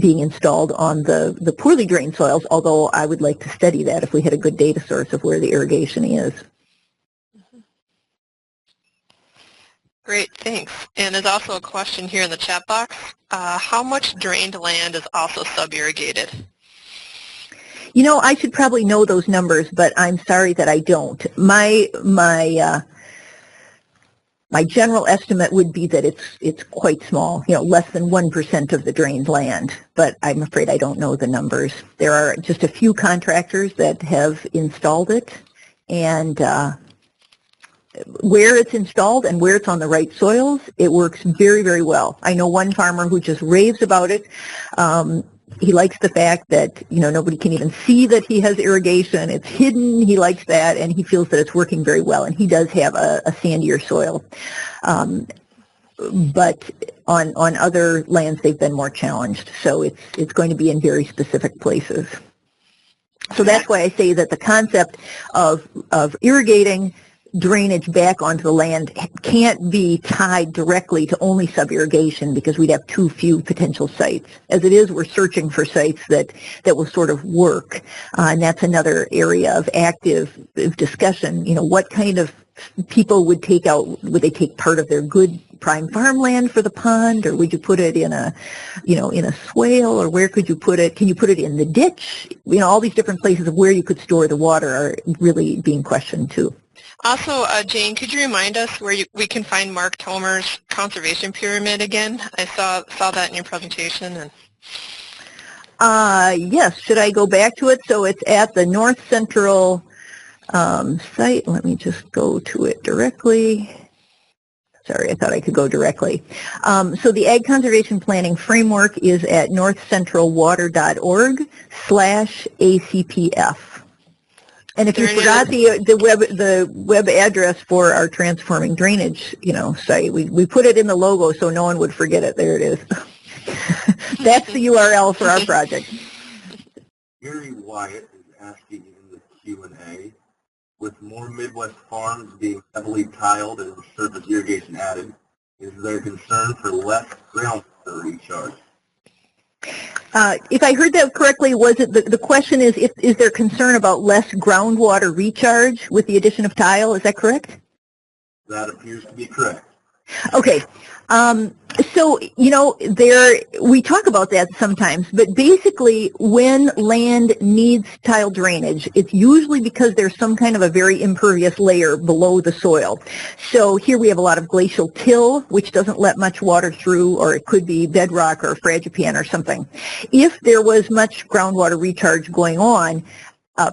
[SPEAKER 5] being installed on the poorly drained soils, although I would like to study that if we had a good data source of where the irrigation is.
[SPEAKER 4] Great, thanks. And there's also a question here in the chat box. How much drained land is also sub-irrigated?
[SPEAKER 5] You know, I should probably know those numbers, but I'm sorry that I don't. My general estimate would be that it's quite small, you know, less than 1% of the drained land, but I'm afraid I don't know the numbers. There are just a few contractors that have installed it, and where it's installed and where it's on the right soils, it works very, very well. I know one farmer who just raves about it. He likes the fact that, you know, nobody can even see that he has irrigation. It's hidden. He likes that, and he feels that it's working very well. And he does have a sandier soil. But on other lands, they've been more challenged. So it's going to be in very specific places. So that's why I say that the concept of irrigating drainage back onto the land can't be tied directly to only sub-irrigation, because we'd have too few potential sites. As it is, we're searching for sites that will sort of work, and that's another area of active discussion. You know, what kind of people would take out, would they take part of their good prime farmland for the pond, or would you put it in a, you know, in a swale, or where could you put it? Can you put it in the ditch? You know, all these different places of where you could store the water are really being questioned too.
[SPEAKER 4] Also, Jane, could you remind us where we can find Mark Tomer's conservation pyramid again? I saw that in your presentation. And
[SPEAKER 5] yes, should I go back to it? So it's at the North Central site. Let me just go to it directly. Sorry, I thought I could go directly. So the Ag Conservation Planning Framework is at northcentralwater.org/ACPF. And if you forgot the web address for our Transforming Drainage, you know, site, we put it in the logo so no one would forget it. There it is. That's the URL for our project.
[SPEAKER 3] Gary Wyatt is asking in the Q&A, with more Midwest farms being heavily tiled and surface irrigation added, is there concern for less groundwater recharge?
[SPEAKER 5] If I heard that correctly, was it the question is there concern about less groundwater recharge with the addition of tile? Is that correct?
[SPEAKER 3] That appears to be correct.
[SPEAKER 5] Okay. So, you know, we talk about that sometimes, but basically when land needs tile drainage, it's usually because there's some kind of a very impervious layer below the soil. So here we have a lot of glacial till, which doesn't let much water through, or it could be bedrock or fragipan or something. If there was much groundwater recharge going on,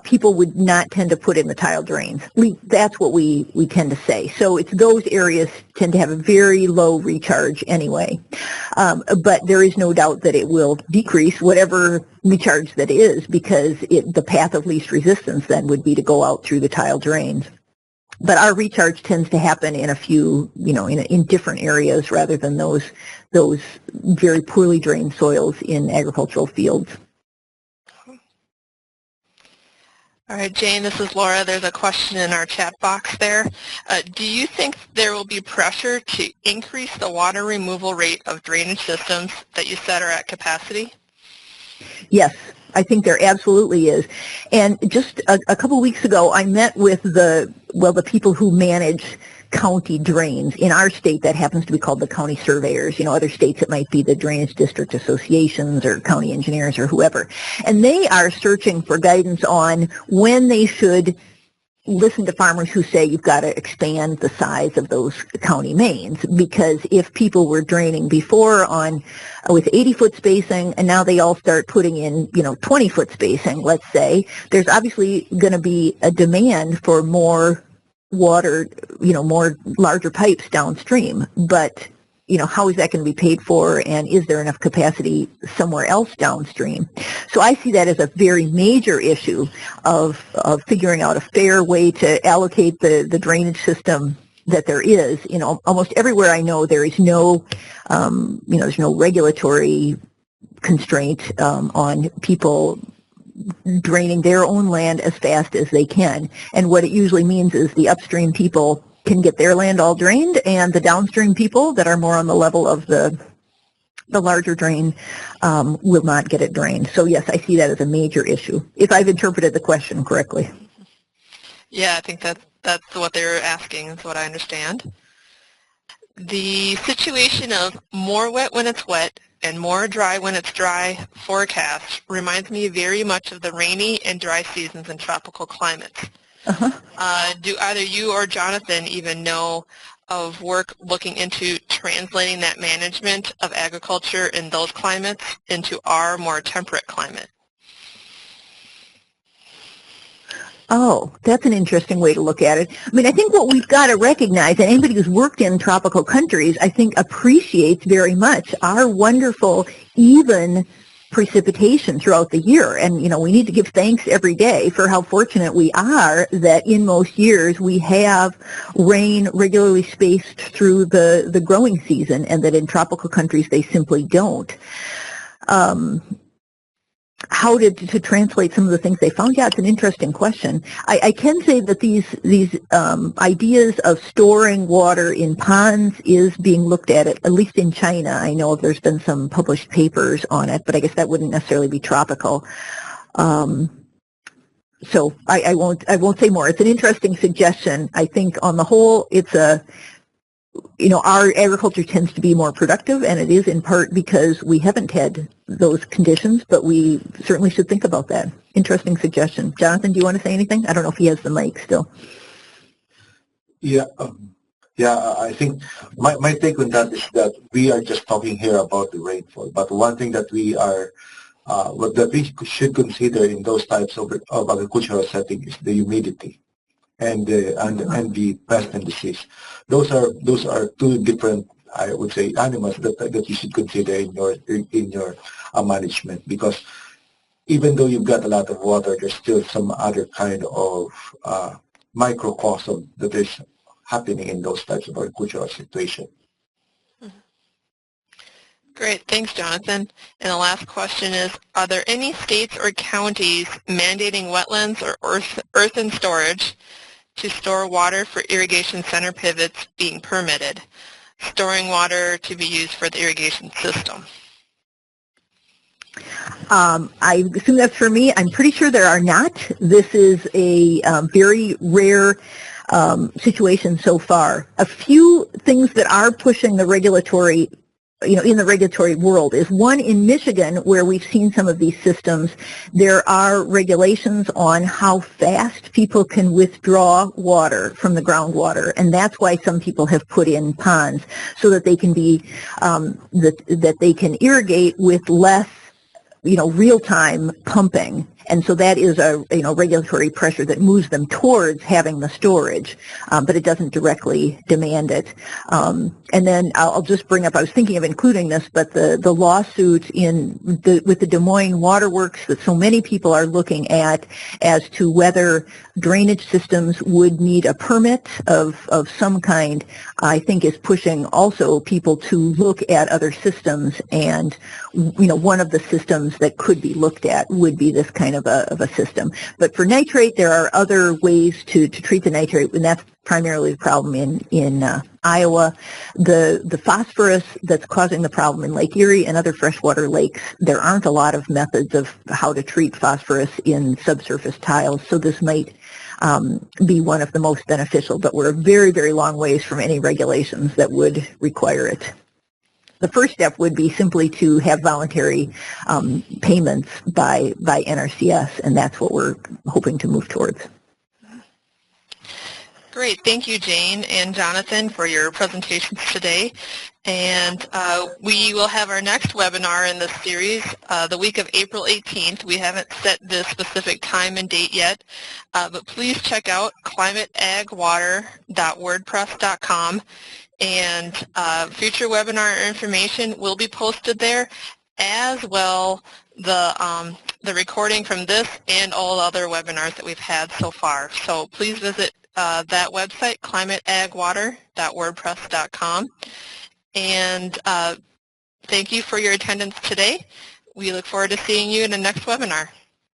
[SPEAKER 5] people would not tend to put in the tile drains. That's what we tend to say. So it's those areas tend to have a very low recharge anyway. But there is no doubt that it will decrease whatever recharge that is, because the path of least resistance then would be to go out through the tile drains. But our recharge tends to happen in a few, you know, in different areas rather than those very poorly drained soils in agricultural fields.
[SPEAKER 4] all right, Jane, this is Laura. There's a question in our chat box there. Do you think there will be pressure to increase the water removal rate of drainage systems that you said are at capacity?
[SPEAKER 5] Yes, I think there absolutely is. And just a couple weeks ago, I met with the people who manage county drains. In our state, that happens to be called the county surveyors. You know, other states it might be the drainage district associations or county engineers or whoever. And they are searching for guidance on when they should listen to farmers who say you've got to expand the size of those county mains, because if people were draining before with 80-foot spacing and now they all start putting in, you know, 20-foot spacing, let's say, there's obviously going to be a demand for more water, you know, more larger pipes downstream. But, you know, how is that going to be paid for, and is there enough capacity somewhere else downstream? So I see that as a very major issue of figuring out a fair way to allocate the drainage system that there is. You know, almost everywhere I know there is no, there's no regulatory constraint on people draining their own land as fast as they can. And what it usually means is the upstream people can get their land all drained, and the downstream people that are more on the level of the larger drain will not get it drained. So yes, I see that as a major issue, if I've interpreted the question correctly.
[SPEAKER 4] Yeah, I think that's what they're asking, is what I understand. The situation of more wet when it's wet and more dry when it's dry forecast reminds me very much of the rainy and dry seasons in tropical climates. Do either you or Jonathan even know of work looking into translating that management of agriculture in those climates into our more temperate climate?
[SPEAKER 5] Oh, that's an interesting way to look at it. I mean, I think what we've got to recognize, and anybody who's worked in tropical countries, I think appreciates very much our wonderful, even precipitation throughout the year. And, you know, we need to give thanks every day for how fortunate we are that in most years we have rain regularly spaced through the growing season, and that in tropical countries they simply don't. How to translate some of the things they found? Yeah, it's an interesting question. I can say that these ideas of storing water in ponds is being looked at least in China. I know there's been some published papers on it, but I guess that wouldn't necessarily be tropical. So I won't say more. It's an interesting suggestion. I think on the whole, it's our agriculture tends to be more productive, and it is in part because we haven't had those conditions, but we certainly should think about that. Interesting suggestion. Jonathan, do you want to say anything? I don't know if he has the mic still.
[SPEAKER 2] Yeah, I think my take on that is that we are just talking here about the rainfall, but one thing that that we should consider in those types of agricultural setting is the humidity and the pest and disease. Those are two different, I would say, animals that you should consider in your management, because even though you've got a lot of water, there's still some other kind of microcosm that is happening in those types of agricultural situations.
[SPEAKER 4] Great, thanks, Jonathan. And the last question is, are there any states or counties mandating wetlands or earthen storage to store water for irrigation center pivots being permitted, storing water to be used for the irrigation system?
[SPEAKER 5] I assume that's for me. I'm pretty sure there are not. This is a very rare situation so far. A few things that are pushing the regulatory in the regulatory world is one in Michigan, where we've seen some of these systems. There are regulations on how fast people can withdraw water from the groundwater, and that's why some people have put in ponds so that they can be that they can irrigate with less real-time pumping. And so that is a regulatory pressure that moves them towards having the storage, but it doesn't directly demand it. And then I'll just bring up, I was thinking of including this, but the lawsuit with the Des Moines Waterworks that so many people are looking at as to whether drainage systems would need a permit of some kind, I think is pushing also people to look at other systems. And one of the systems that could be looked at would be this kind of a system. But for nitrate, there are other ways to treat the nitrate, and that's primarily the problem in Iowa. The phosphorus that's causing the problem in Lake Erie and other freshwater lakes, there aren't a lot of methods of how to treat phosphorus in subsurface tiles, so this might be one of the most beneficial, but we're a very, very long ways from any regulations that would require it. The first step would be simply to have voluntary payments by NRCS, and that's what we're hoping to move towards.
[SPEAKER 4] Great. Thank you, Jane and Jonathan, for your presentations today. And we will have our next webinar in this series the week of April 18th. We haven't set the specific time and date yet, but please check out climateagwater.wordpress.com. And future webinar information will be posted there, as well the recording from this and all other webinars that we've had so far. So please visit that website, climateagwater.wordpress.com. And thank you for your attendance today. We look forward to seeing you in the next webinar.